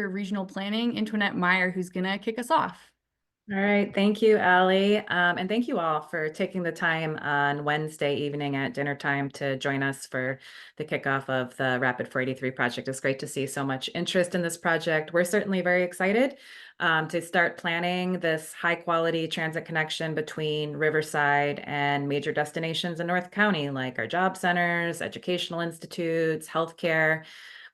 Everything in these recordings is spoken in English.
Regional Planning, Antoinette Meyer, who's going to kick us off. All right, thank you, Allie. And thank you all for taking the time on Wednesday evening at dinner time to join us for the kickoff of the Rapid 483 project. It's great to see so much interest in this project. We're certainly very excited to start planning this high quality transit connection between Riverside and major destinations in North County, like our job centers, educational institutes, healthcare.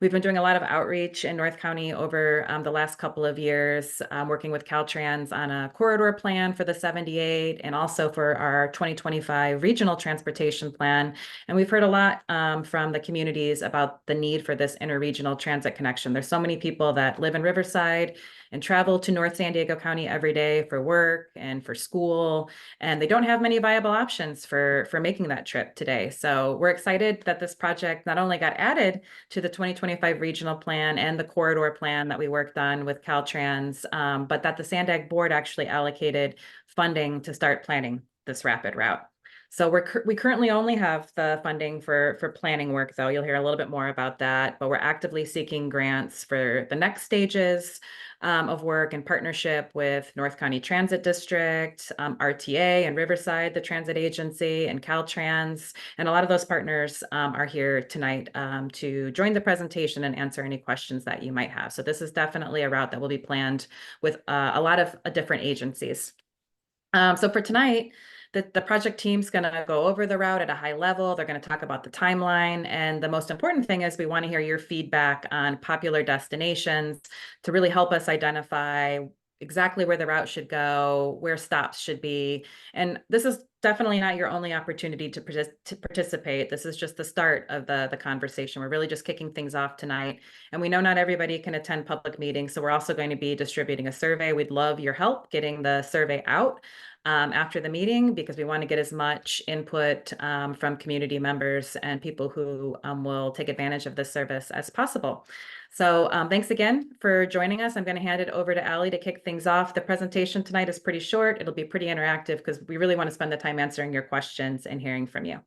We've been doing a lot of outreach in North County over the last couple of years, working with Caltrans on a corridor plan for the 78 and also for our 2025 regional transportation plan. And we've heard a lot from the communities about the need for this interregional transit connection. There's so many people that live in Riverside and travel to North San Diego County every day for work and for school, and they don't have many viable options for making that trip today. So we're excited that this project not only got added to the 2025 regional plan and the corridor plan that we worked on with Caltrans, but that the SANDAG board actually allocated funding to start planning this rapid route. So we currently only have the funding for planning work, though. You'll hear a little bit more about that, but we're actively seeking grants for the next stages of work in partnership with North County Transit District, RTA and Riverside, the transit agency, and Caltrans. And a lot of those partners are here tonight to join the presentation and answer any questions that you might have. So this is definitely a route that will be planned with a lot of different agencies. So for tonight, the project team's going to go over the route at a high level. They're going to talk about the timeline. And the most important thing is we want to hear your feedback on popular destinations to really help us identify exactly where the route should go, where stops should be. And this is definitely not your only opportunity to participate. This is just the start of the conversation. We're really just kicking things off tonight. And we know not everybody can attend public meetings, so we're also going to be distributing a survey. We'd love your help getting the survey out after the meeting, because we want to get as much input from community members and people who will take advantage of this service as possible. So thanks again for joining us. I'm going to hand it over to Allie to kick things off. The presentation tonight is pretty short. It'll be pretty interactive because we really want to spend the time answering your questions and hearing from you.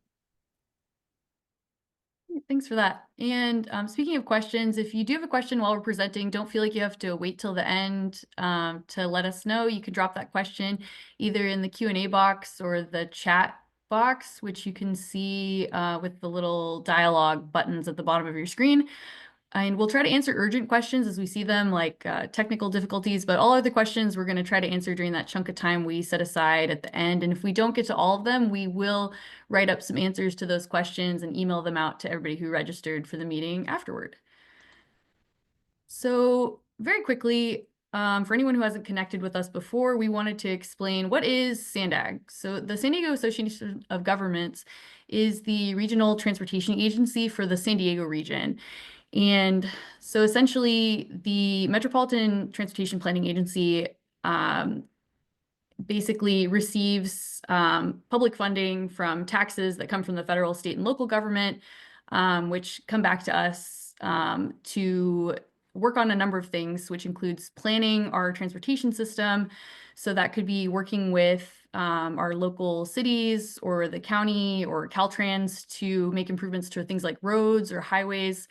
Thanks for that. And speaking of questions, if you do have a question while we're presenting, don't feel like you have to wait till the end to let us know. You can drop that question either in the Q&A box or the chat box, which you can see with the little dialogue buttons at the bottom of your screen. And we'll try to answer urgent questions as we see them, like technical difficulties, but all other questions we're going to try to answer during that chunk of time we set aside at the end. And if we don't get to all of them, we will write up some answers to those questions and email them out to everybody who registered for the meeting afterward. So very quickly, for anyone who hasn't connected with us before, we wanted to explain what is SANDAG. So the San Diego Association of Governments is the regional transportation agency for the San Diego region. And so essentially, the Metropolitan Transportation Planning Agency basically receives public funding from taxes that come from the federal, state, and local government, which come back to us to work on a number of things, which includes planning our transportation system. So that could be working with our local cities or the county or Caltrans to make improvements to things like roads or highways,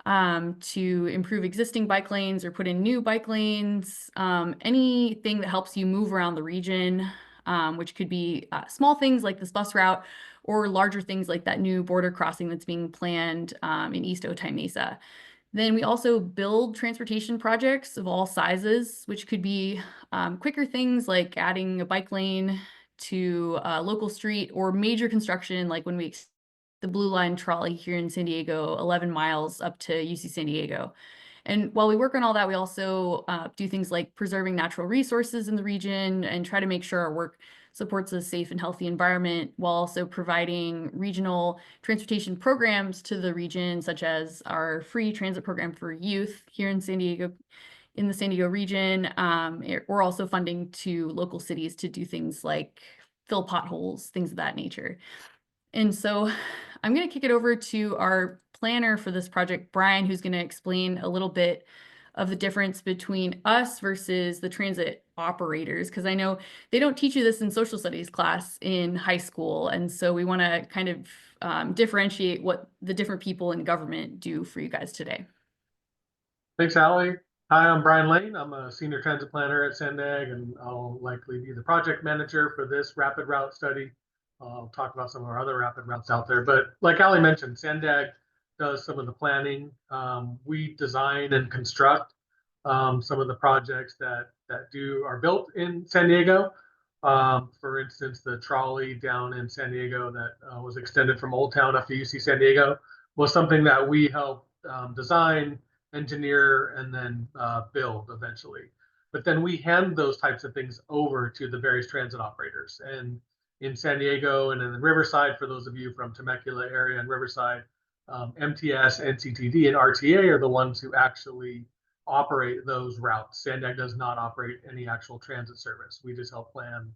to improve existing bike lanes or put in new bike lanes, anything that helps you move around the region, which could be small things like this bus route or larger things like that new border crossing that's being planned in East Otay Mesa. Then we also build transportation projects of all sizes, which could be quicker things like adding a bike lane to a local street, or major construction like when we the Blue Line trolley here in San Diego, 11 miles up to UC San Diego. And while we work on all that, we also do things like preserving natural resources in the region and try to make sure our work supports a safe and healthy environment, while also providing regional transportation programs to the region, such as our free transit program for youth here in San Diego, in the San Diego region. We're also funding to local cities to do things like fill potholes, things of that nature. And so I'm going to kick it over to our planner for this project, Brian, who's going to explain a little bit of the difference between us versus the transit operators, because I know they don't teach you this in social studies class in high school. And so we want to kind of differentiate what the different people in government do for you guys today. Thanks, Allie. Hi, I'm Brian Lane. I'm a senior transit planner at SANDAG, and I'll likely be the project manager for this rapid route study. I'll talk about some of our other rapid routes out there. But like Ali mentioned, SANDAG does some of the planning. We design and construct some of the projects that are built in San Diego. For instance, the trolley down in San Diego that was extended from Old Town up to UC San Diego was something that we helped design, engineer, and then build eventually. But then we hand those types of things over to the various transit operators. And in San Diego and in the Riverside, for those of you from Temecula area and Riverside, MTS, NCTD, and RTA are the ones who actually operate those routes. SANDAG does not operate any actual transit service. We just help plan,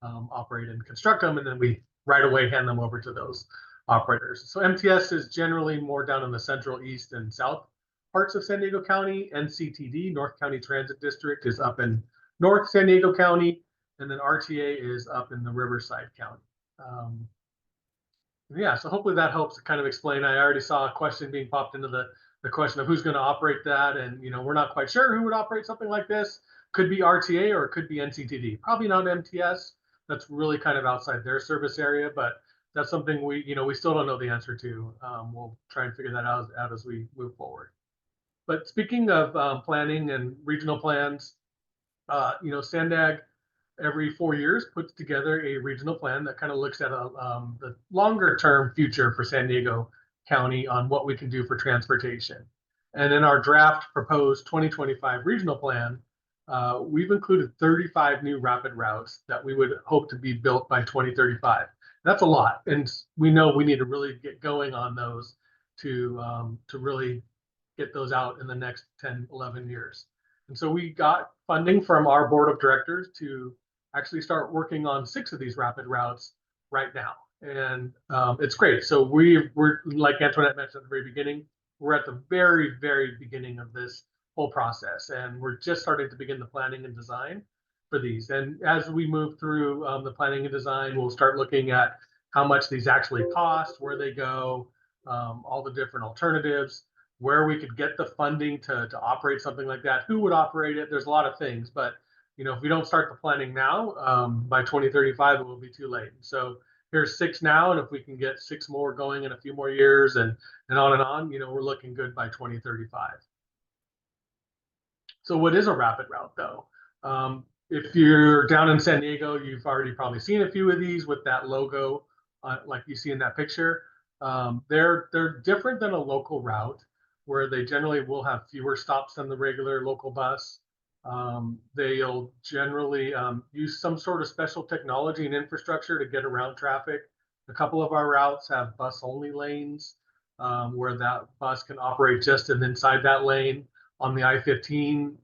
operate, and construct them, and then we right away hand them over to those operators. So MTS is generally more down in the central, east, and south parts of San Diego County. NCTD, North County Transit District, is up in North San Diego County, and then RTA is up in the Riverside County. Yeah, so hopefully that helps to kind of explain. I already saw a question being popped into the question of who's going to operate that, and we're not quite sure who would operate something like this. Could be RTA or it could be NCTD. Probably not MTS. That's really kind of outside their service area, but that's something we still don't know the answer to. We'll try and figure that out as we move forward. But speaking of planning and regional plans, SANDAG every 4 years puts together a regional plan that kind of looks at the longer term future for San Diego County on what we can do for transportation. And in our draft proposed 2025 regional plan, we've included 35 new rapid routes that we would hope to be built by 2035. That's a lot, and we know we need to really get going on those to really get those out in the next 10, 11 years. And so we got funding from our board of directors to actually start working on 6 of these rapid routes right now. And it's great. So we're, like Antoinette mentioned at the very beginning, we're at the very, very beginning of this whole process. And we're just starting to begin the planning and design for these. And as we move through the planning and design, we'll start looking at how much these actually cost, where they go, all the different alternatives, where we could get the funding to operate something like that, who would operate it. There's a lot of things, but if we don't start the planning now, by 2035, it will be too late. So here's 6 now, and if we can get 6 more going in a few more years and on, we're looking good by 2035. So what is a rapid route, though? If you're down in San Diego, you've already probably seen a few of these with that logo, like you see in that picture. They're different than a local route, where they generally will have fewer stops than the regular local bus. They'll generally use some sort of special technology and infrastructure to get around traffic. A couple of our routes have bus-only lanes, where that bus can operate just inside that lane. On the I-15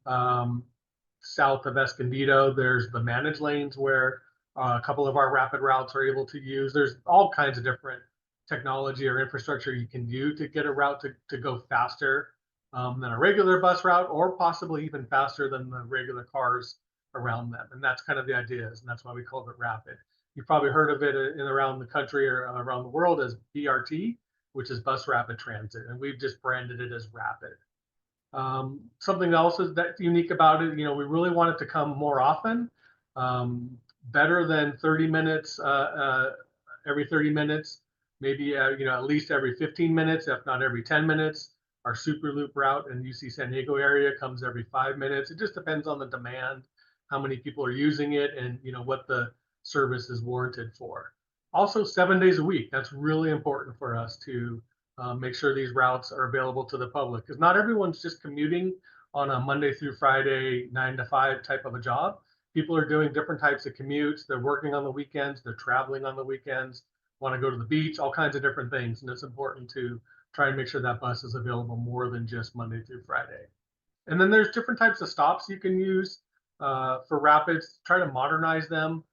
south of Escondido, there's the managed lanes where a couple of our rapid routes are able to use. There's all kinds of different technology or infrastructure you can do to get a route to go faster than a regular bus route, or possibly even faster than the regular cars around them. And that's kind of the idea, and that's why we called it rapid. You've probably heard of it around the country or around the world as BRT, which is bus rapid transit, and we've just branded it as rapid. Something else is that's unique about it, we really want it to come more often, better than 30 minutes, every 30 minutes, maybe at least every 15 minutes, if not every 10 minutes. Our super loop route in UC San Diego area comes every 5 minutes. It just depends on the demand, how many people are using it, and what the service is warranted for. Also, 7 days a week. That's really important for us to make sure these routes are available to the public, because not everyone's just commuting on a Monday through Friday 9 to 5 type of a job. People are doing different types of commutes. They're working on the weekends. They're traveling on the weekends, want to go to the beach, all kinds of different things. And it's important to try and make sure that bus is available more than just Monday through Friday. And then there's different types of stops you can use for rapids. Try to modernize them.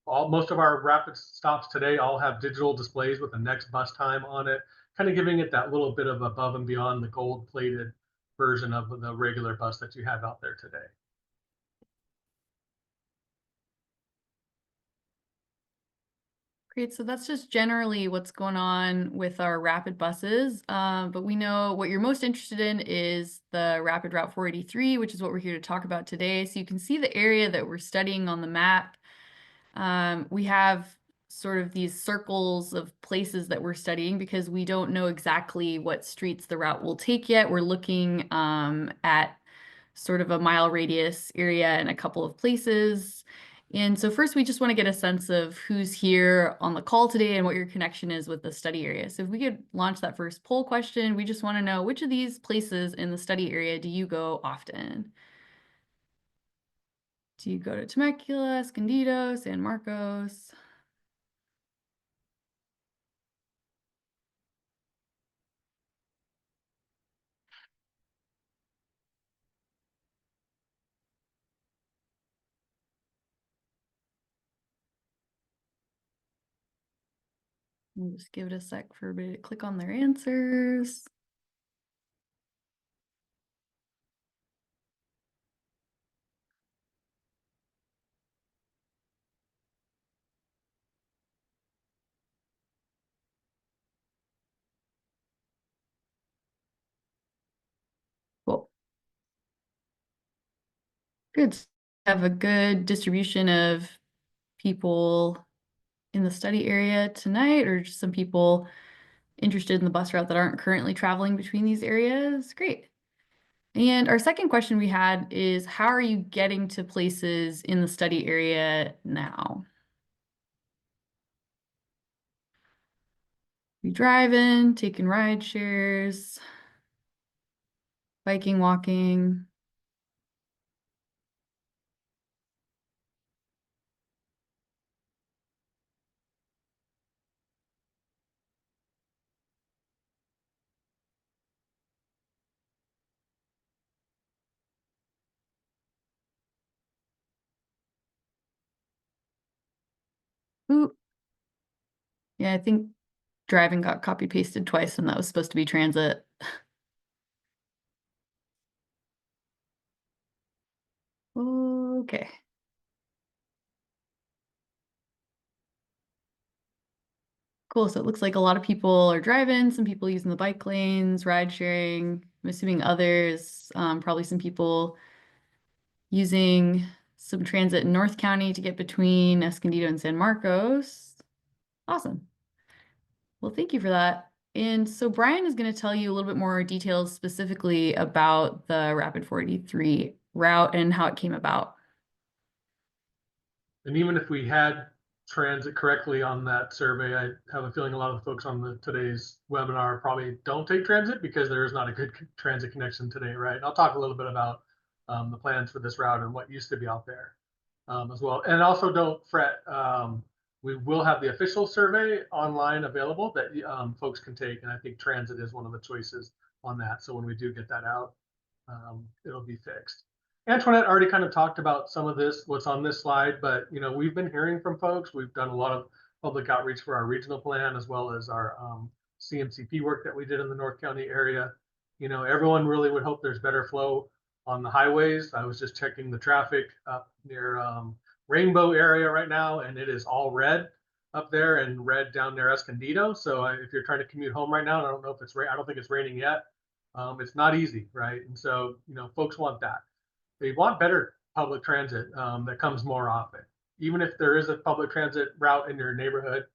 Most of our rapid stops today all have digital displays with the next bus time on it, kind of giving it that little bit of above and beyond the gold-plated version of the regular bus that you have out there today. Great, so that's just generally what's going on with our rapid buses. But we know what you're most interested in is the Rapid Route 483, which is what we're here to talk about today. So you can see the area that we're studying on the map. We have sort of these circles of places that we're studying because we don't know exactly what streets the route will take yet. We're looking at sort of a mile radius area in a couple of places. And so first, we just want to get a sense of who's here on the call today and what your connection is with the study area. So if we could launch that first poll question, we just want to know which of these places in the study area do you go often? Do you go to Temecula, Escondido, San Marcos? We'll just give it a sec for everybody to click on their answers. Cool. Good. Have a good distribution of people in the study area tonight, or just some people interested in the bus route that aren't currently traveling between these areas. Great. And our second question we had is, how are you getting to places in the study area now? You driving, taking ride shares, biking, walking? Ooh. Yeah, I think driving got copy pasted twice and that was supposed to be transit. Okay. Cool. So it looks like a lot of people are driving, some people using the bike lanes, ride sharing. I'm assuming others, probably some people using some transit in North County to get between Escondido and San Marcos. Awesome. Well, thank you for that. And so Brian is going to tell you a little bit more details specifically about the Rapid 483 route and how it came about. And even if we had transit correctly on that survey, I have a feeling a lot of the folks on today's webinar probably don't take transit because there is not a good transit connection today, right? I'll talk a little bit about the plans for this route and what used to be out there as well. And also don't fret, we will have the official survey online available that folks can take. And I think transit is one of the choices on that. So when we do get that out, it'll be fixed. Antoinette already kind of talked about some of this, what's on this slide, but we've been hearing from folks. We've done a lot of public outreach for our regional plan, as well as our CMCP work that we did in the North County area. Everyone really would hope there's better flow on the highways. I was just checking the traffic up near Rainbow area right now, and it is all red up there and red down near Escondido. So if you're trying to commute home right now, and I don't know if it's I don't think it's raining yet. It's not easy, right? And so folks want that. They want better public transit that comes more often. Even if there is a public transit route in your neighborhood,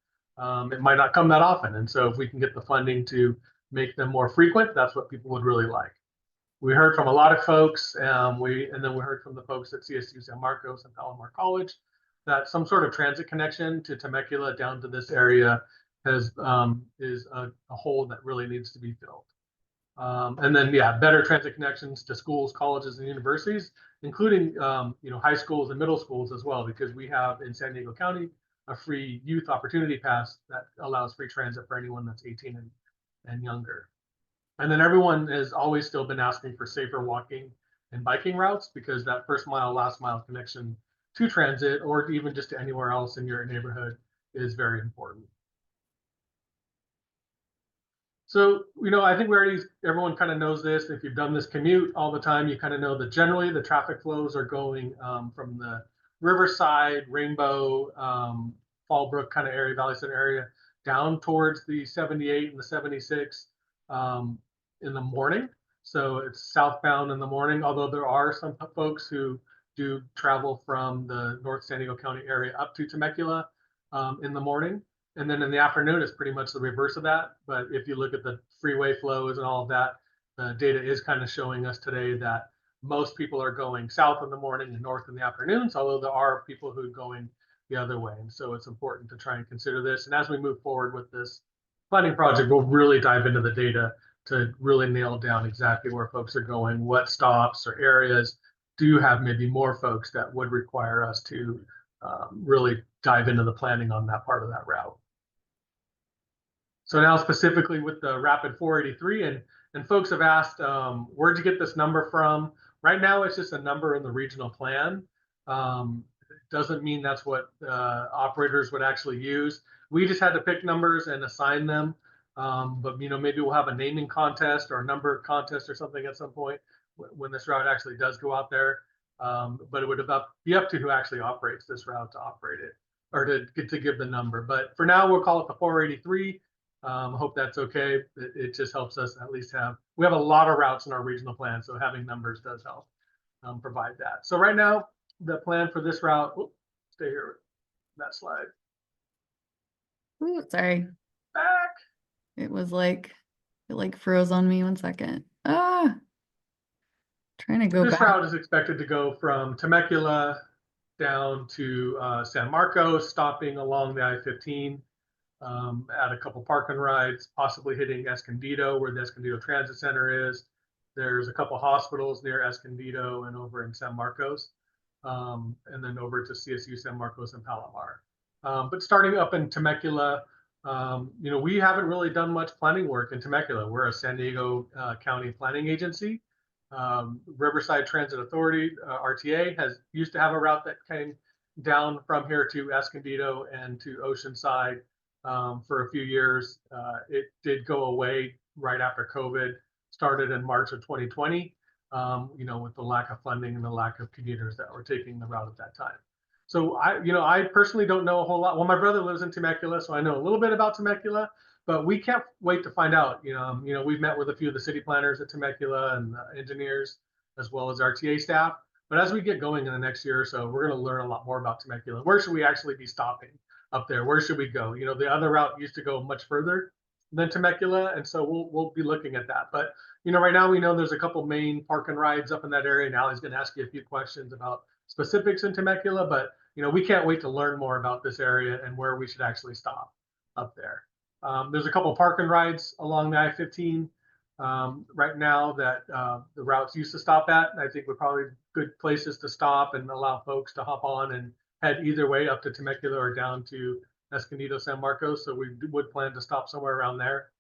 it might not come that often. And so if we can get the funding to make them more frequent, that's what people would really like. We heard from a lot of folks, and then we heard from the folks at CSU San Marcos and Palomar College that some sort of transit connection to Temecula down to this area is a hole that really needs to be filled. And then, better transit connections to schools, colleges, and universities, including, high schools and middle schools as well, because we have in San Diego County a free youth opportunity pass that allows free transit for anyone that's 18 and younger. And then everyone has always still been asking for safer walking and biking routes, because that first mile, last mile connection to transit, or even just to anywhere else in your neighborhood, is very important. So, I think everyone kind of knows this. If you've done this commute all the time, you kind of know that generally the traffic flows are going from the Riverside, Rainbow, Fallbrook kind of area, Valley Center area, down towards the 78 and the 76 in the morning. So it's southbound in the morning, although there are some folks who do travel from the North San Diego County area up to Temecula in the morning. And then in the afternoon, it's pretty much the reverse of that. But if you look at the freeway flows and all of that, the data is kind of showing us today that most people are going south in the morning and north in the afternoons, although there are people who are going the other way. And so it's important to try and consider this. And as we move forward with this funding project, we'll really dive into the data to really nail down exactly where folks are going, what stops or areas do have maybe more folks that would require us to really dive into the planning on that part of that route. So now specifically with the Rapid 483, and folks have asked, where'd you get this number from? Right now, it's just a number in the regional plan. It doesn't mean that's what operators would actually use. We just had to pick numbers and assign them. But maybe we'll have a naming contest or a number contest or something at some point when this route actually does go out there. But it would be up to who actually operates this route to operate it or to give the number. But for now, we'll call it the 483. Hope that's okay. It just helps us at least we have a lot of routes in our regional plan, so having numbers does help provide that. So right now, the plan for this route, stay here with that slide. Ooh, sorry. Back. It was like, it froze on me. 1 second. Trying to go This back. route is expected to go from Temecula down to San Marcos, stopping along the I-15 at a couple park and rides, possibly hitting Escondido, where the Escondido Transit Center is. There's a couple hospitals near Escondido and over in San Marcos, and then over to CSU San Marcos and Palomar. But starting up in Temecula, we haven't really done much planning work in Temecula. We're a San Diego County planning agency. Riverside Transit Authority, RTA, used to have a route that came down from here to Escondido and to Oceanside for a few years. It did go away right after COVID started in March of 2020, with the lack of funding and the lack of commuters that were taking the route at that time. So I personally don't know a whole lot. Well, my brother lives in Temecula, so I know a little bit about Temecula, but we can't wait to find out. We've met with a few of the city planners at Temecula and engineers, as well as RTA staff. But as we get going in the next year or so, we're going to learn a lot more about Temecula. Where should we actually be stopping up there? Where should we go? The other route used to go much further than Temecula, and so we'll be looking at that. But right now we know there's a couple main park and rides up in that area. And Allie's going to ask you a few questions about specifics in Temecula, but we can't wait to learn more about this area and where we should actually stop up there. There's a couple park and rides along the I-15 right now that the routes used to stop at. I think we're probably good places to stop and allow folks to hop on and head either way up to Temecula or down to Escondido, San Marcos. So we would plan to stop somewhere around there.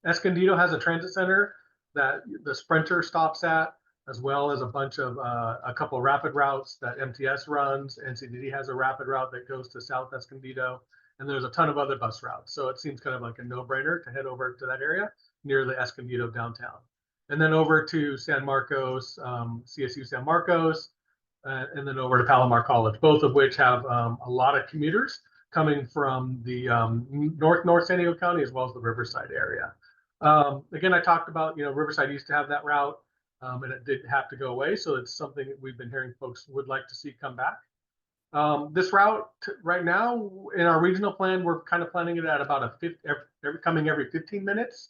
Escondido has a transit center that the Sprinter stops at, as well as a couple of rapid routes that MTS runs. NCDD has a rapid route that goes to South Escondido, and there's a ton of other bus routes. So it seems kind of like a no-brainer to head over to that area near the Escondido downtown. And then over to San Marcos, CSU San Marcos, and then over to Palomar College, both of which have a lot of commuters coming from the North San Diego County, as well as the Riverside area. Again, I talked about, Riverside used to have that route, and it did have to go away. So it's something that we've been hearing folks would like to see come back. This route right now in our regional plan, we're kind of planning it at about coming every 15 minutes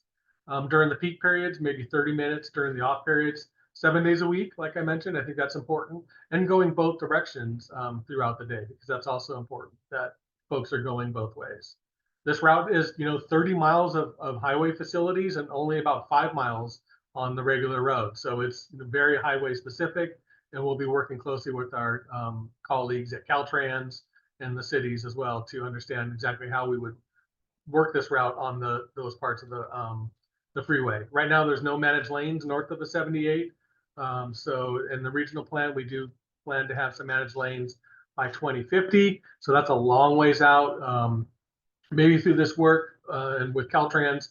during the peak periods, maybe 30 minutes during the off periods, 7 days a week. Like I mentioned, I think that's important, and going both directions throughout the day, because that's also important that folks are going both ways. This route is, 30 miles of highway facilities and only about 5 miles on the regular road. So it's very highway specific, and we'll be working closely with our colleagues at Caltrans and the cities as well to understand exactly how we would work this route on those parts of the freeway. Right now, there's no managed lanes north of the 78. So in the regional plan, we do plan to have some managed lanes by 2050. So that's a long ways out. Maybe through this work and with Caltrans,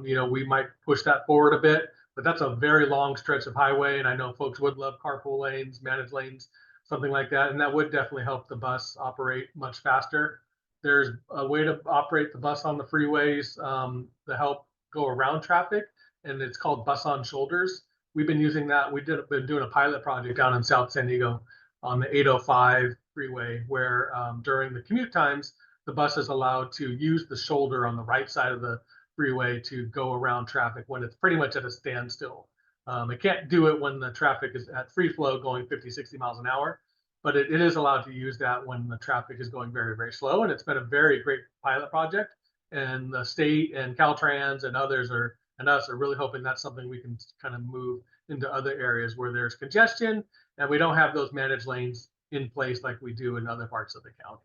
we might push that forward a bit, but that's a very long stretch of highway. And I know folks would love carpool lanes, managed lanes, something like that. And that would definitely help the bus operate much faster. There's a way to operate the bus on the freeways to help go around traffic, and it's called bus on shoulders. We've been using that. We've been doing a pilot project down in South San Diego on the 805 freeway, where during the commute times, the bus is allowed to use the shoulder on the right side of the freeway to go around traffic when it's pretty much at a standstill. It can't do it when the traffic is at free flow going 50, 60 miles an hour, but it is allowed to use that when the traffic is going very, very slow. And it's been a very great pilot project. And the state and Caltrans and others and us are really hoping that's something we can kind of move into other areas where there's congestion and we don't have those managed lanes in place like we do in other parts of the county.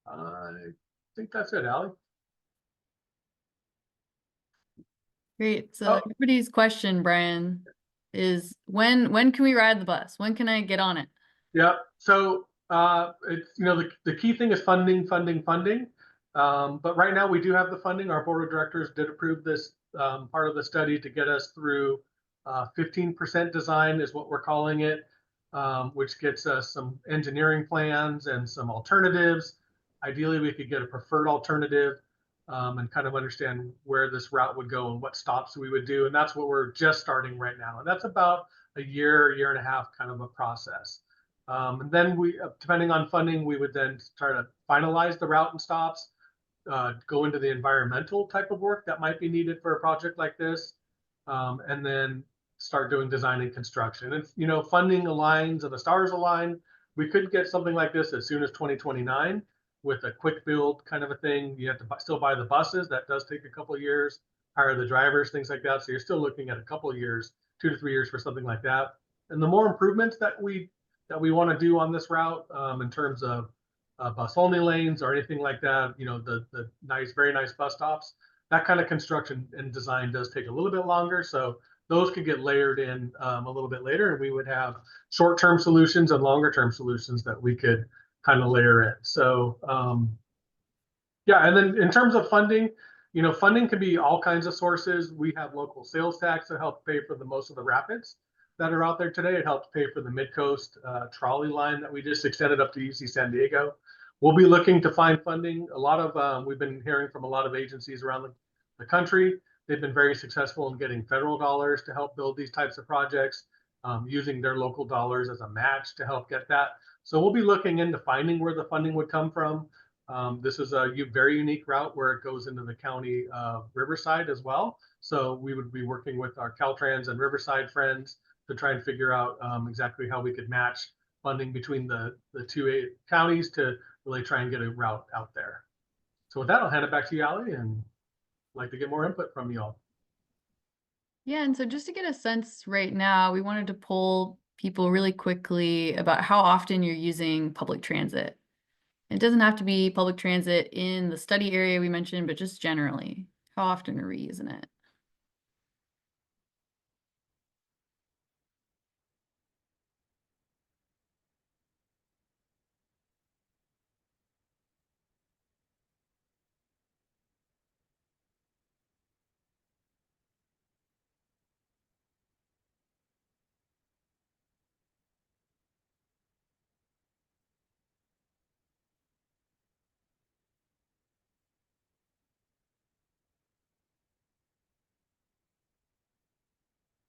I think that's it, Allie. Great. So everybody's question, Brian, is when can we ride the bus? When can I get on it? Yeah. So it's, you know, the key thing is funding. But right now we do have the funding. Our board of directors did approve this part of the study to get us through 15% design is what we're calling it, which gets us some engineering plans and some alternatives. Ideally, we could get a preferred alternative and kind of understand where this route would go and what stops we would do. And that's what we're just starting right now. And that's about a year and a half kind of a process. And then we, depending on funding, we would then try to finalize the route and stops, go into the environmental type of work that might be needed for a project like this, and then start doing design and construction. And, you know, funding aligns and the stars align, we could get something like this as soon as 2029 with a quick build kind of a thing. You have to still buy the buses. That does take a couple of years, hire the drivers, things like that. So you're still looking at a couple of years, 2 to 3 years for something like that. And the more improvements that we want to do on this route in terms of bus only lanes or anything like that, you know, the nice, very nice bus stops, that kind of construction and design does take a little bit longer. So those could get layered in a little bit later, and we would have short-term solutions and longer-term solutions that we could kind of layer in. So yeah, and then in terms of funding, you know, funding can be all kinds of sources. We have local sales tax that help pay for most of the rapids that are out there today. It helps pay for the Mid-Coast trolley line that we just extended up to UC San Diego. We'll be looking to find funding. A lot of, we've been hearing from a lot of agencies around the country. They've been very successful in getting federal dollars to help build these types of projects, using their local dollars as a match to help get that. So we'll be looking into finding where the funding would come from. This is a very unique route where it goes into the county of Riverside as well. So we would be working with our Caltrans and Riverside friends to try and figure out exactly how we could match funding between the two counties to really try and get a route out there. So with that, I'll hand it back to you, Allie, and I'd like to get more input from you all. Yeah, and so just to get a sense right now, we wanted to poll people really quickly about how often you're using public transit. It doesn't have to be public transit in the study area we mentioned, but just generally, how often are we using it?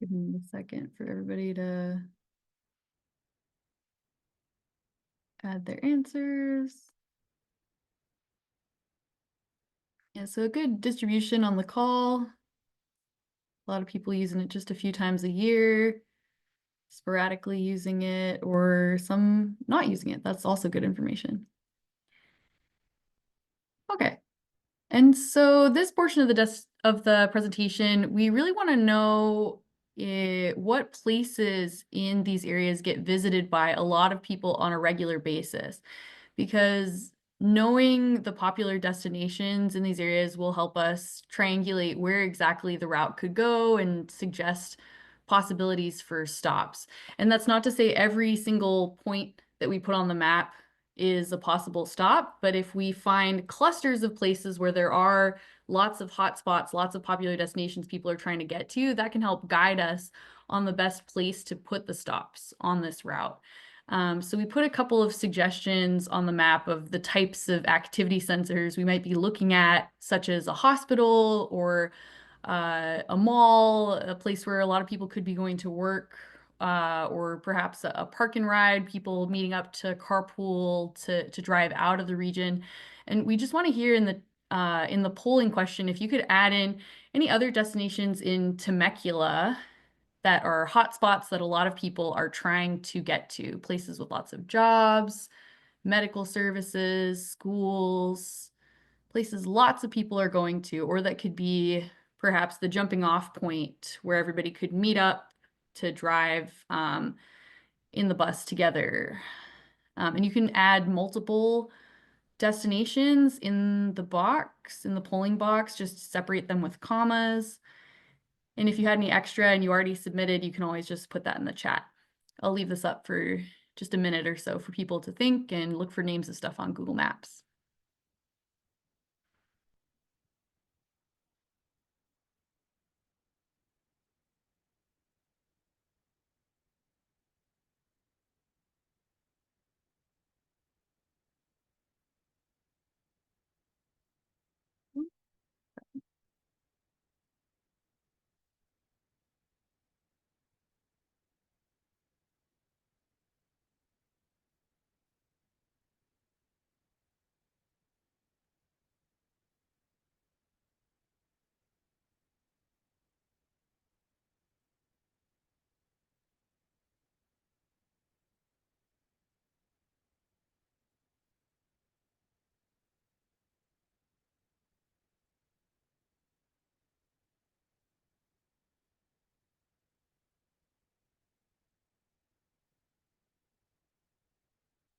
Give me a second for everybody to add their answers. Yeah, so a good distribution on the call. A lot of people using it just a few times a year, sporadically using it, or some not using it. That's also good information. Okay. And so this portion of the presentation, we really want to know what places in these areas get visited by a lot of people on a regular basis, because knowing the popular destinations in these areas will help us triangulate where exactly the route could go and suggest possibilities for stops. And that's not to say every single point that we put on the map is a possible stop, but if we find clusters of places where there are lots of hotspots, lots of popular destinations people are trying to get to, that can help guide us on the best place to put the stops on this route. So we put a couple of suggestions on the map of the types of activity centers we might be looking at, such as a hospital or a mall, a place where a lot of people could be going to work, or perhaps a park and ride, people meeting up to carpool to drive out of the region. And we just want to hear in the polling question if you could add in any other destinations in Temecula that are hotspots that a lot of people are trying to get to, places with lots of jobs, medical services, schools, places lots of people are going to, or that could be perhaps the jumping off point where everybody could meet up to drive in the bus together. And you can add multiple destinations in the box, in the polling box, just separate them with commas. And if you had any extra and you already submitted, you can always just put that in the chat. I'll leave this up for just a minute or so for people to think and look for names of stuff on Google Maps.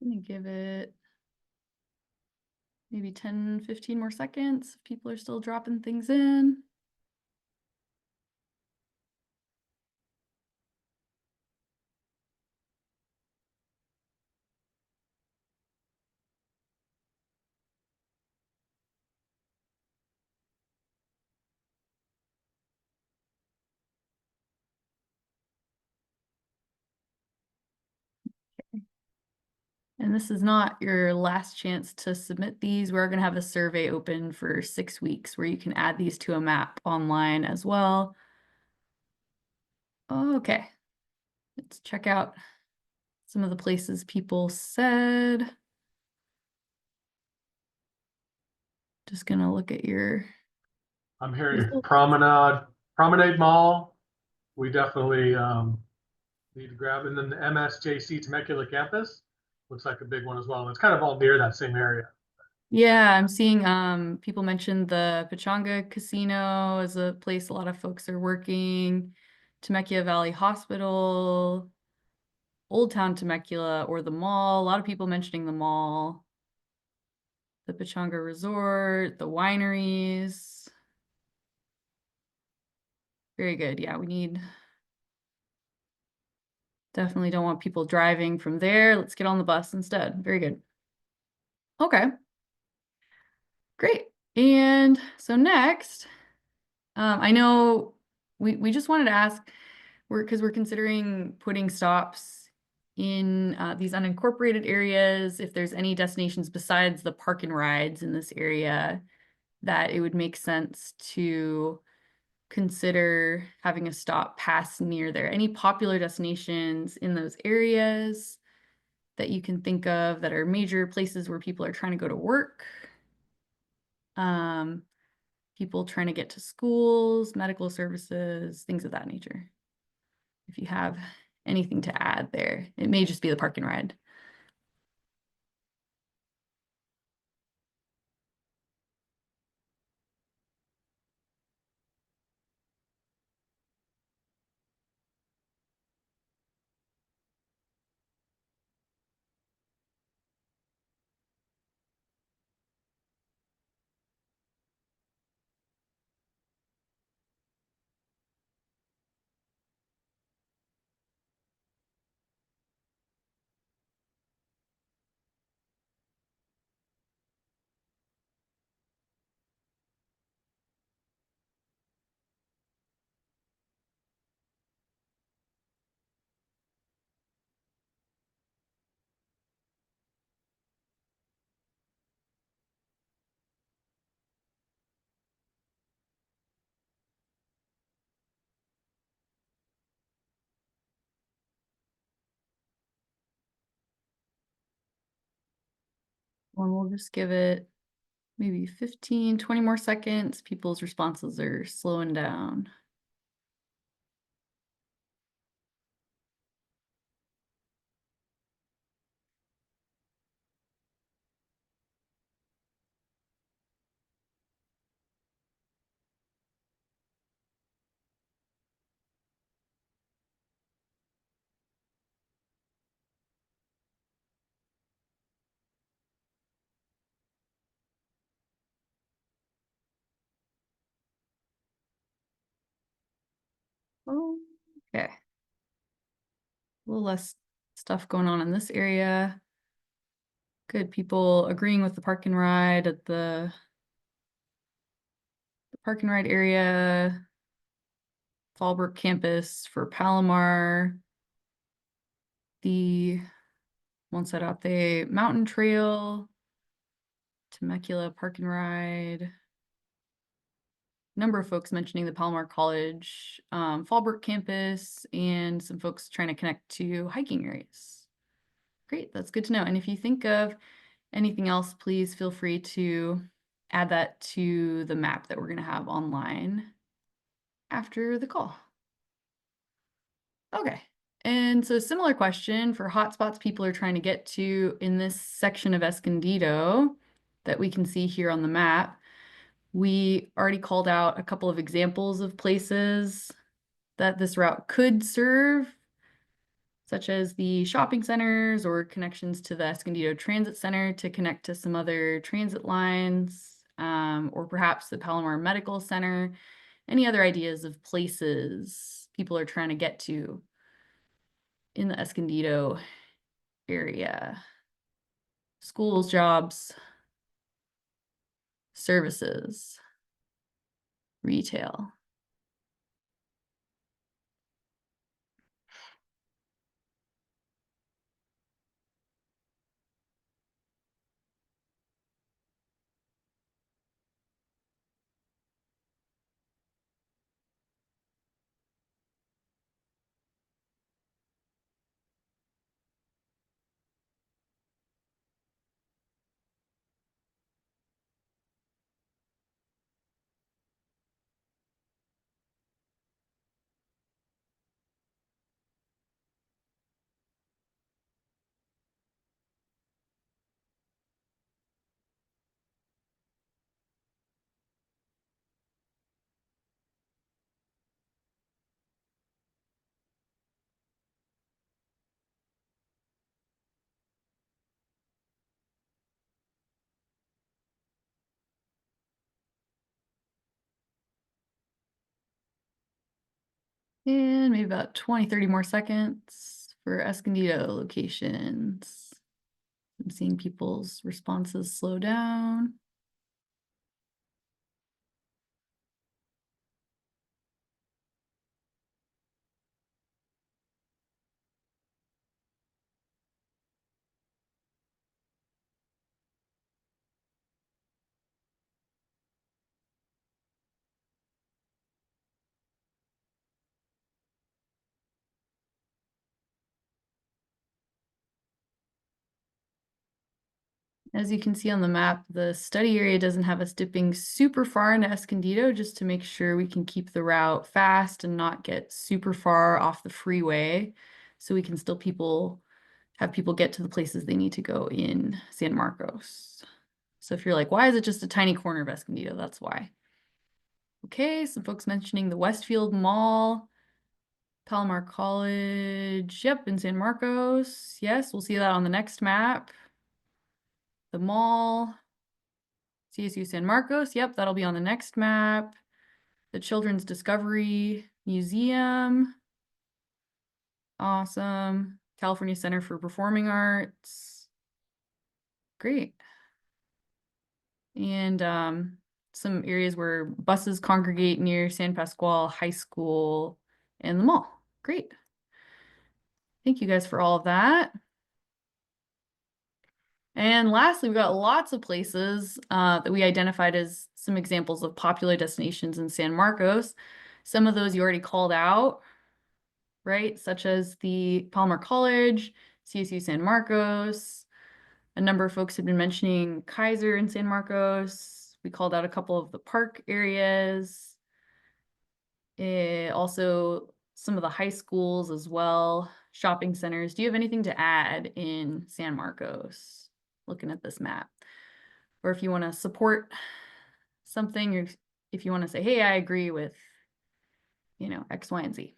I'm gonna give it maybe 10, 15 more seconds if people are still dropping things in. And this is not your last chance to submit these. We're going to have a survey open for 6 weeks where you can add these to a map online as well. Okay, let's check out some of the places people said. Just going to look at your... I'm hearing Promenade Mall. We definitely need to grab, and then the MSJC Temecula campus looks like a big one as well. And it's kind of all near that same area. Yeah, I'm seeing people mentioned the Pechanga Casino as a place a lot of folks are working, Temecula Valley Hospital, Old Town Temecula, or the mall. A lot of people mentioning the mall, the Pechanga Resort, the wineries. Very good. Yeah, we need... Definitely don't want people driving from there. Let's get on the bus instead. Very good. Okay. Great. And so next, I know we just wanted to ask, because we're considering putting stops in these unincorporated areas, if there's any destinations besides the park and rides in this area that it would make sense to consider having a stop pass near there. Any popular destinations in those areas that you can think of that are major places where people are trying to go to work? People trying to get to schools, medical services, things of that nature. If you have anything to add there, it may just be the park and ride. And we'll just give it maybe 15, 20 more seconds. People's responses are slowing down. Okay. A little less stuff going on in this area. Good. People agreeing with the park and ride at the park and ride area. Fallbrook campus for Palomar. The Monserrate Mountain Trail. Temecula Park and Ride. Number of folks mentioning the Palomar College, Fallbrook campus, and some folks trying to connect to hiking areas. Great, that's good to know. And if you think of anything else, please feel free to add that to the map that we're going to have online after the call. Okay, and so similar question for hotspots people are trying to get to in this section of Escondido that we can see here on the map. We already called out a couple of examples of places that this route could serve, such as the shopping centers or connections to the Escondido Transit Center to connect to some other transit lines, or perhaps the Palomar Medical Center. Any other ideas of places people are trying to get to in the Escondido area? Schools, jobs, services, retail. And maybe about 20, 30 more seconds for Escondido locations. I'm seeing people's responses slow down. As you can see on the map, the study area doesn't have us dipping super far into Escondido, just to make sure we can keep the route fast and not get super far off the freeway, so we can still have people get to the places they need to go in San Marcos. So if you're like, why is it just a tiny corner of Escondido? That's why. Okay, some folks mentioning the Westfield Mall, Palomar College, yep, in San Marcos. Yes, we'll see that on the next map. The mall, CSU San Marcos, yep, that'll be on the next map. The Children's Discovery Museum, awesome. California Center for Performing Arts, great. And some areas where buses congregate near San Pasqual High School and the mall, great. Thank you guys for all of that. And lastly, we've got lots of places that we identified as some examples of popular destinations in San Marcos. Some of those you already called out, right? Such as the Palomar College, CSU San Marcos, A number of folks have been mentioning Kaiser and San Marcos. We called out a couple of the park areas. Also some of the high schools as well, shopping centers. Do you have anything to add in San Marcos, looking at this map? Or if you want to support something, or if you want to say, hey, I agree with, you know, X, Y, and Z.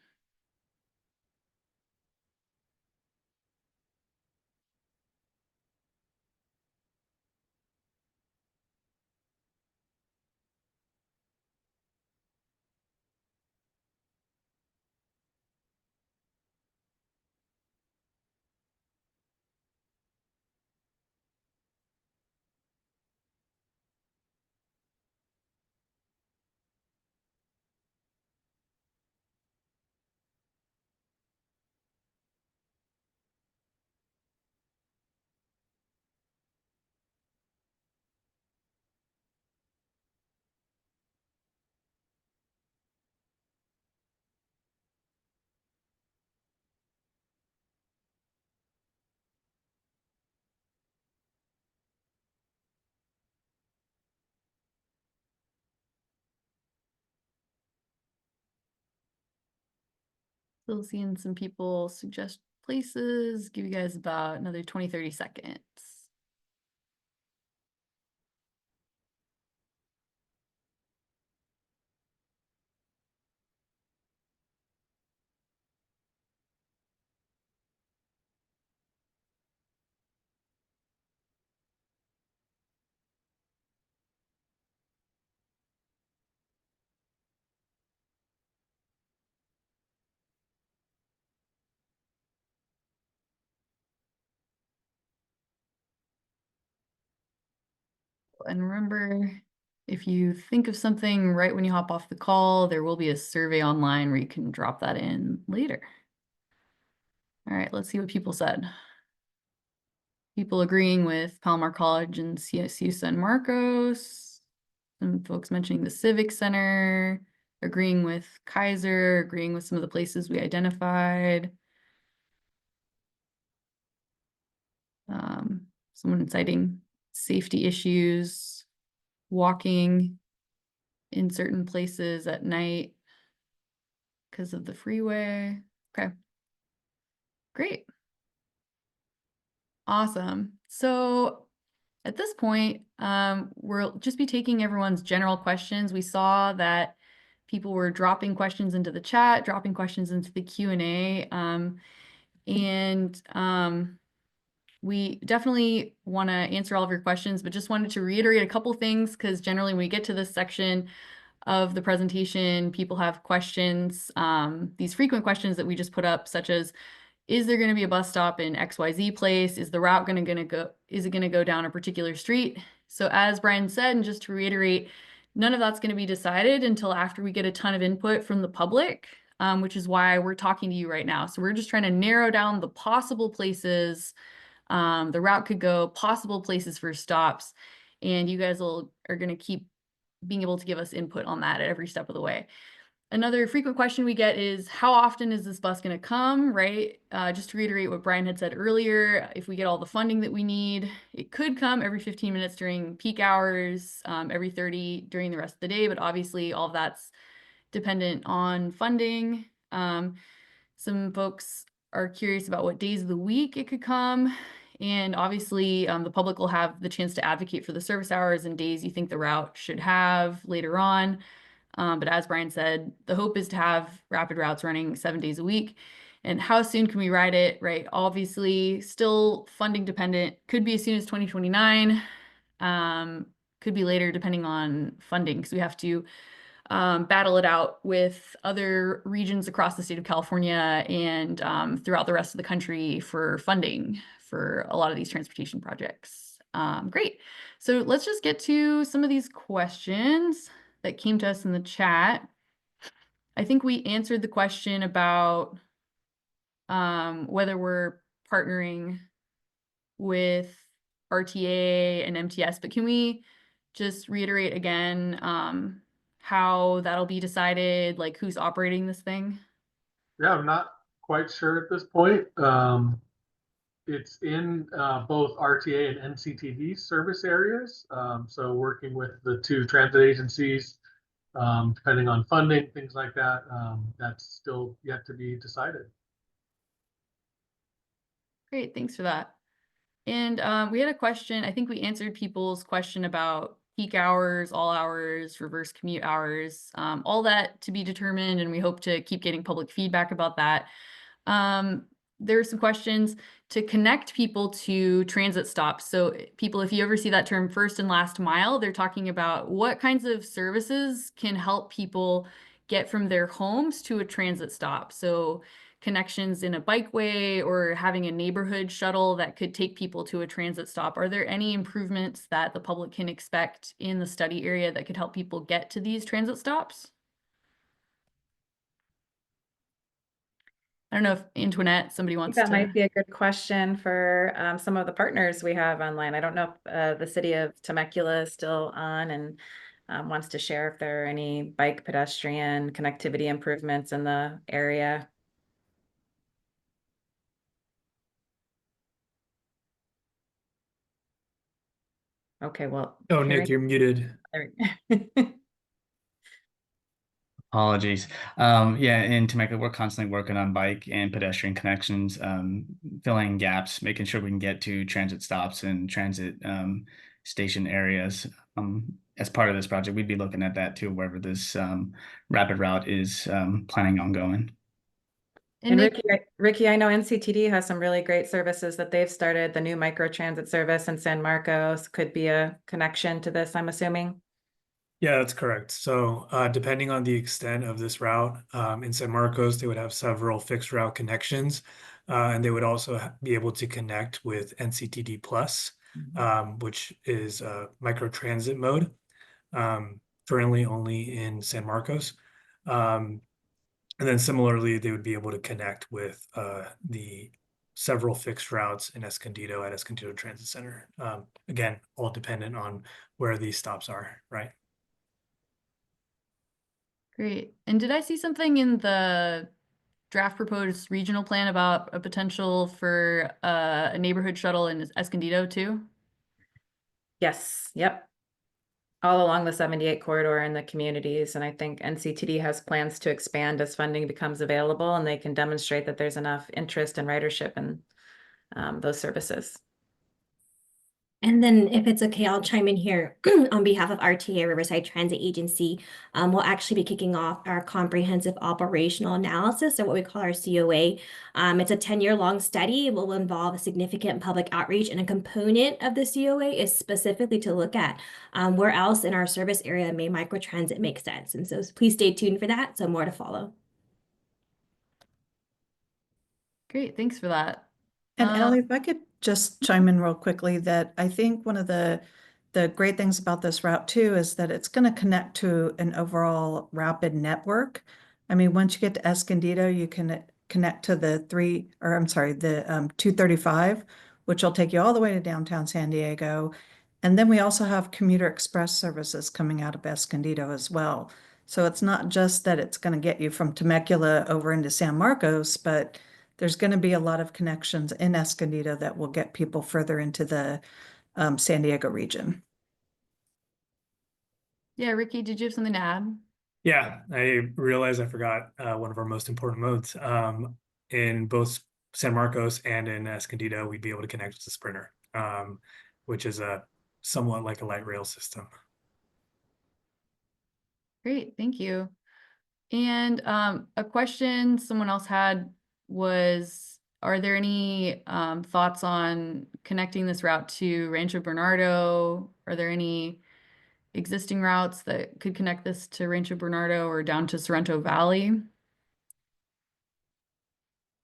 Still seeing some people suggest places. Give you guys about another 20, 30 seconds. And remember, if you think of something right when you hop off the call, there will be a survey online where you can drop that in later. All right, let's see what people said. People agreeing with Palomar College and CSU San Marcos. Some folks mentioning the Civic Center, agreeing with Kaiser, agreeing with some of the places we identified. Someone citing safety issues, walking in certain places at night because of the freeway. Okay, great. Awesome. So at this point, we'll just be taking everyone's general questions. We saw that people were dropping questions into the chat, dropping questions into the Q&A, we definitely want to answer all of your questions, but just wanted to reiterate a couple things because generally when we get to this section of the presentation, people have questions, these frequent questions that we just put up, such as, is there going to be a bus stop in XYZ place? Is the route going to go down a particular street? So as Brian said, and just to reiterate, none of that's going to be decided until after we get a ton of input from the public, which is why we're talking to you right now. So we're just trying to narrow down the possible places the route could go, possible places for stops, and you guys are going to keep being able to give us input on that at every step of the way. Another frequent question we get is, how often is this bus going to come, right? Just to reiterate what Brian had said earlier, if we get all the funding that we need, it could come every 15 minutes during peak hours, every 30 during the rest of the day, but obviously all of that's dependent on funding. Some folks are curious about what days of the week it could come. And obviously, the public will have the chance to advocate for the service hours and days you think the route should have later on. But as Brian said, the hope is to have rapid routes running 7 days a week. And how soon can we ride it, right? Obviously, still funding dependent. Could be as soon as 2029. Could be later depending on funding, because we have to battle it out with other regions across the state of California and throughout the rest of the country for funding for a lot of these transportation projects. Great. So let's just get to some of these questions that came to us in the chat. I think we answered the question about whether we're partnering with RTA and MTS, but can we just reiterate again how that'll be decided, like who's operating this thing? Yeah, I'm not quite sure at this point. it's in both RTA and NCTD service areas. So working with the two transit agencies, depending on funding, things like that, that's still yet to be decided. Great, thanks for that. And we had a question, I think we answered people's question about peak hours, all hours, reverse commute hours, all that to be determined, and we hope to keep getting public feedback about that. There are some questions to connect people to transit stops. So people, if you ever see that term first and last mile, they're talking about what kinds of services can help people get from their homes to a transit stop. So connections in a bikeway or having a neighborhood shuttle that could take people to a transit stop. Are there any improvements that the public can expect in the study area that could help people get to these transit stops? I don't know if Antoinette, somebody wants That to. might be a good question for some of the partners we have online. I don't know if the city of Temecula is still on and wants to share if there are any bike pedestrian connectivity improvements in the area. Okay, well. Oh, Nick, you're muted. Apologies. Yeah, in Temecula, we're constantly working on bike and pedestrian connections, filling gaps, making sure we can get to transit stops and transit station areas. As part of this project, we'd be looking at that too, wherever this rapid route is planning on going. And Ricky, I know NCTD has some really great services that they've started. The new micro transit service in San Marcos could be a connection to this, I'm assuming. Yeah, that's correct. So depending on the extent of this route, in San Marcos, they would have several fixed route connections, and they would also be able to connect with NCTD Plus, which is micro transit mode, currently only in San Marcos. And then similarly, they would be able to connect with the several fixed routes in Escondido at Escondido Transit Center. Again, all dependent on where these stops are, right? Great. And did I see something in the draft proposed regional plan about a potential for a neighborhood shuttle in Escondido too? Yes, yep. All along the 78 corridor in the communities. And I think NCTD has plans to expand as funding becomes available and they can demonstrate that there's enough interest and ridership in those services. And then if it's okay, I'll chime in here on behalf of RTA Riverside Transit Agency. We'll actually be kicking off our comprehensive operational analysis, or what we call our COA. It's a 10-year-long study. It will involve a significant public outreach, and a component of the COA is specifically to look at where else in our service area may microtransit make sense. And so please stay tuned for that. So more to follow. Great, thanks for that. And Ellie, if I could just chime in real quickly, that I think one of the great things about this route too is that it's going to connect to an overall rapid network. I mean, once you get to Escondido, you can connect to the 235, which will take you all the way to downtown San Diego. And then we also have commuter express services coming out of Escondido as well. So it's not just that it's going to get you from Temecula over into San Marcos, but there's going to be a lot of connections in Escondido that will get people further into the San Diego region. Yeah, Ricky, did you have something to add? Yeah, I realized I forgot one of our most important modes. In both San Marcos and in Escondido, we'd be able to connect with the Sprinter, which is somewhat like a light rail system. Great, thank you. And a question someone else had was, are there any thoughts on connecting this route to Rancho Bernardo? Are there any existing routes that could connect this to Rancho Bernardo or down to Sorrento Valley?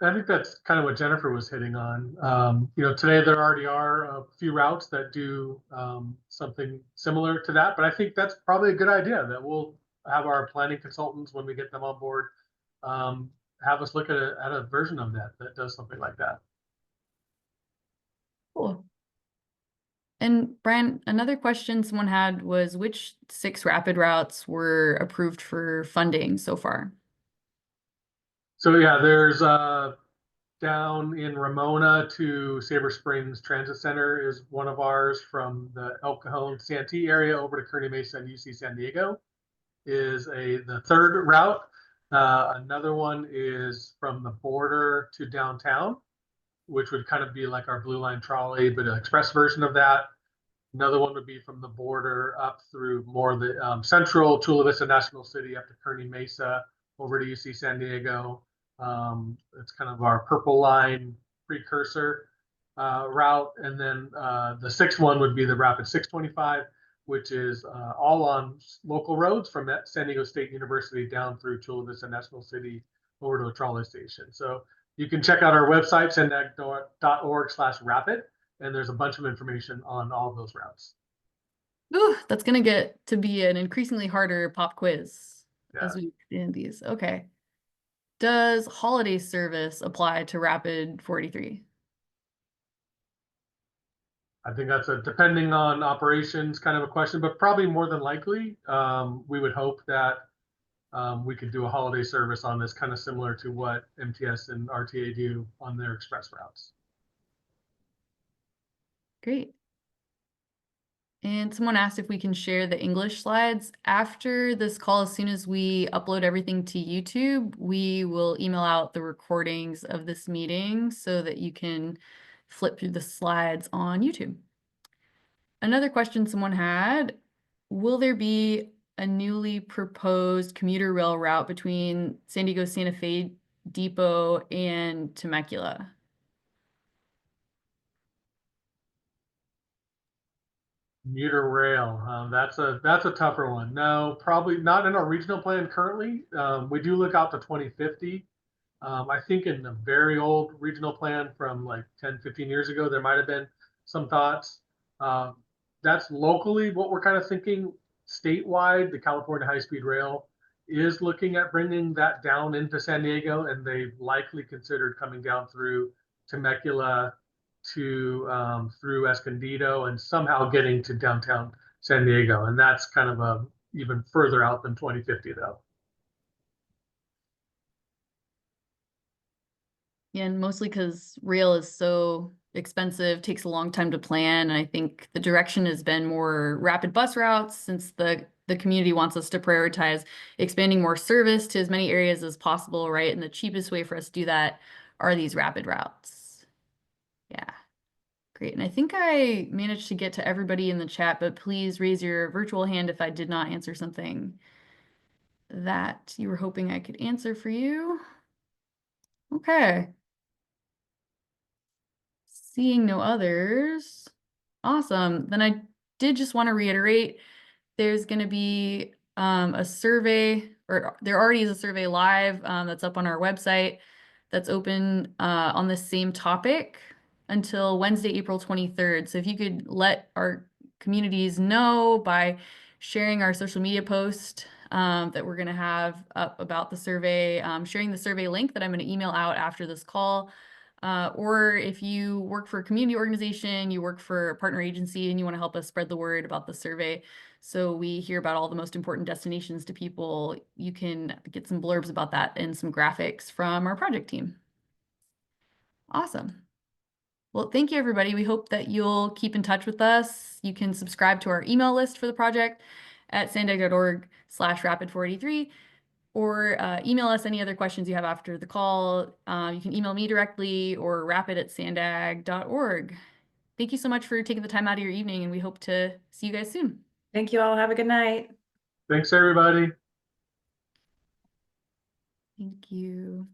I think that's kind of what Jennifer was hitting on. Today there already are a few routes that do something similar to that, but I think that's probably a good idea that we'll have our planning consultants, when we get them on board, have us look at a version of that does something like that. Cool. And Brian, another question someone had was, which 6 rapid routes were approved for funding so far? So yeah, there's down in Ramona to Sabre Springs Transit Center is one of ours. From the El Cajon Santee area over to Kearney Mesa and UC San Diego is the third route. Another one is from the border to downtown, which would kind of be like our Blue Line trolley, but an express version of that. Another one would be from the border up through more the central Chula Vista National City up to Kearney Mesa over to UC San Diego. It's kind of our Purple Line precursor route. And then the sixth one would be the Rapid 625, which is all on local roads from San Diego State University down through Chula Vista National City over to a trolley station. So you can check out our website, sandag.org/rapid, and there's a bunch of information on all of those routes. Ooh, that's going to get to be an increasingly harder pop quiz as Yeah. we expand these. Okay. Does holiday service apply to Rapid 483? I think that's depending on operations kind of a question, but probably more than likely, we would hope that we could do a holiday service on this, kind of similar to what MTS and RTA do on their express routes. Great. And someone asked if we can share the English slides. After this call, as soon as we upload everything to YouTube, we will email out the recordings of this meeting so that you can flip through the slides on YouTube. Another question someone had, will there be a newly proposed commuter rail route between San Diego Santa Fe Depot and Temecula? Commuter rail, that's a tougher one. No, probably not in our regional plan currently. We do look out to 2050. I think in the very old regional plan from like 10, 15 years ago, there might have been some thoughts. That's locally what we're kind of thinking. Statewide, the California High-Speed Rail is looking at bringing that down into San Diego, and they've likely considered coming down through Temecula to through Escondido and somehow getting to downtown San Diego. And that's kind of even further out than 2050 though. Yeah, and mostly because rail is so expensive, takes a long time to plan. And I think the direction has been more rapid bus routes, since the community wants us to prioritize expanding more service to as many areas as possible, right? And the cheapest way for us to do that are these rapid routes. Yeah, great. And I think I managed to get to everybody in the chat, but please raise your virtual hand if I did not answer something that you were hoping I could answer for you. Okay. Seeing no others. Awesome. Then I did just want to reiterate, there's going to be a survey, or there already is a survey live that's up on our website that's open on the same topic until Wednesday, April 23rd. So if you could let our communities know by sharing our social media post that we're going to have up about the survey, sharing the survey link that I'm going to email out after this call. Or if you work for a community organization, you work for a partner agency, and you want to help us spread the word about the survey so we hear about all the most important destinations to people, you can get some blurbs about that and some graphics from our project team. Awesome. Well, thank you, everybody. We hope that you'll keep in touch with us. You can subscribe to our email list for the project at sandag.org/rapid483. Or email us any other questions you have after the call. You can email me directly or rapid@sandag.org. Thank you so much for taking the time out of your evening, and we hope to see you guys soon. Thank you all. Have a good night. Thanks, everybody. Thank you.